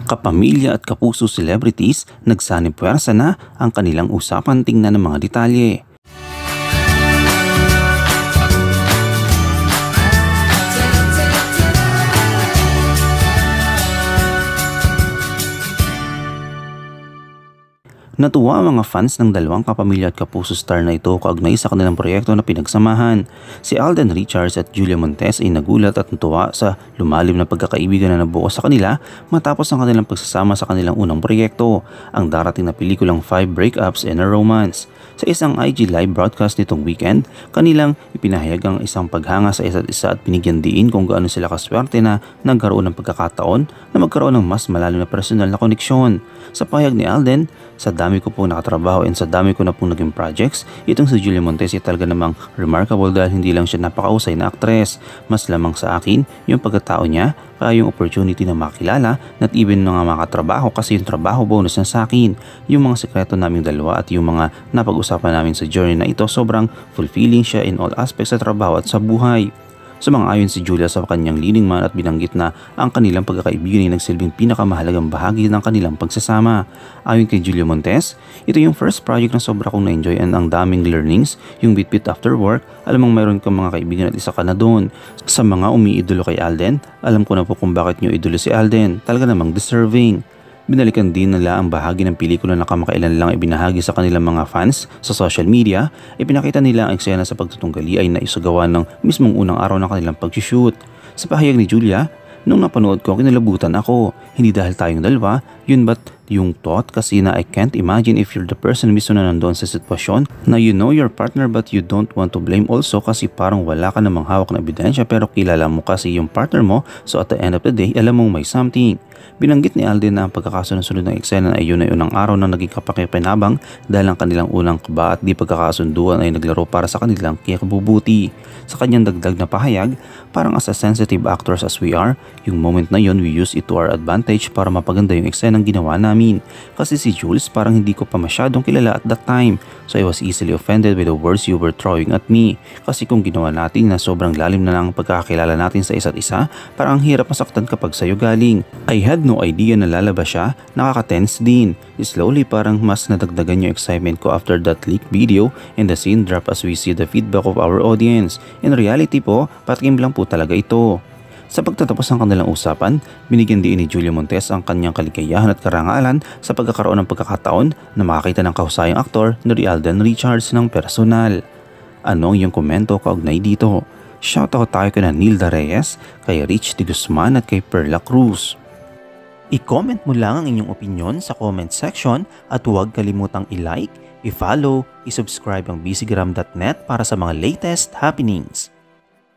Kapamilya at kapuso celebrities, nagsanib puwersa na ang kanilang usapan. Tingnan ng mga detalye. Natuwa ang mga fans ng dalawang kapamilya at kapuso star na ito kaugnay sa kanilang proyekto na pinagsamahan. Si Alden Richards at Julia Montes ay nagulat at natuwa sa lumalim na pagkakaibigan na nabuo sa kanila matapos ang kanilang pagsasama sa kanilang unang proyekto, ang darating na pelikulang 5 Breakups and a Romance. Sa isang IG live broadcast nitong weekend, kanilang ipinahayag ang isang paghanga sa isa't isa at binigyan diin kung gaano sila kaswerte na nagkaroon ng pagkakataon na magkaroon ng mas malalim na personal na koneksyon. Sa pahayag ni Alden, sa dami ko pong nakatrabaho and sa dami ko na pong naging projects, itong si Julia Montes ay talaga namang remarkable dahil hindi lang siya napakausay na aktres. Mas lamang sa akin yung pagkatao niya, kaya yung opportunity na makilala, not even mga makatrabaho kasi yung trabaho bonus na sa akin. Yung mga sekreto naming dalawa at yung mga napag-usapan namin sa journey na ito, sobrang fulfilling siya in all aspects sa trabaho at sa buhay. Sumang-ayon si Julia sa kanyang leading man at binanggit na ang kanilang pagkakaibigan ay nagsilbing pinakamahalagang bahagi ng kanilang pagsasama. Ayon kay Julia Montes, ito yung first project na sobra kong na-enjoy and ang daming learnings, yung bit-bit after work, alam mong mayroon kang mga kaibigan at isa ka na doon. Sa mga umiidolo kay Alden, alam ko na po kung bakit nyo idolo si Alden, talaga namang deserving. Binalikan din nila ang bahagi ng pelikula na kamakailan lang ibinahagi sa kanilang mga fans sa social media. Ipinakita nila ang eksena sa pagtutunggali ay naisagawa ng mismong unang araw ng kanilang pag-shoot. Sa pahayag ni Julia, nung napanood ko, kinalabutan ako. Hindi dahil tayong dalawa, yun ba't yung thought kasi na I can't imagine if you're the person mismo na nandoon sa sitwasyon na you know your partner but you don't want to blame also kasi parang wala ka namang hawak na ebidensya pero kilala mo kasi yung partner mo, so at the end of the day, alam mong may something. Binanggit ni Alden na ang pagkakasunod ng eksena ay yun ang araw na naging kapakipanabang dahil ang kanilang unang kaba at di pagkakasunduan ay naglaro para sa kanilang kikabubuti. Sa kanyang dagdag na pahayag, parang as a sensitive actors as we are, yung moment na yun we use it to our advantage para mapaganda yung eksenang ginawa namin. Kasi si Jules parang hindi ko pa masyadong kilala at that time, so I was easily offended with the words you were throwing at me. Kasi kung ginawa natin na sobrang lalim na lang ang pagkakakilala natin sa isa't isa, parang ang hirap masaktan kapag sa'yo galing. I had no idea na lalabas siya, nakaka-tense din. Slowly parang mas nadagdagan yung excitement ko after that leaked video and the scene drop as we see the feedback of our audience. In reality po, patikim lang po talaga ito. Sa pagtatapos ng kanilang usapan, binigyan din ni Julia Montes ang kanyang kaligayahan at karangalan sa pagkakaroon ng pagkakataon na makakita ng kahusayang aktor na Alden Richards ng personal. Anong iyong komento kaugnay dito? Shoutout tayo kay Nilda Reyes, kay Rich de Guzman at kay Perla Cruz. I-comment mo lang ang inyong opinion sa comment section at huwag kalimutang i-like, i-follow, i-subscribe ang bcgram.net para sa mga latest happenings.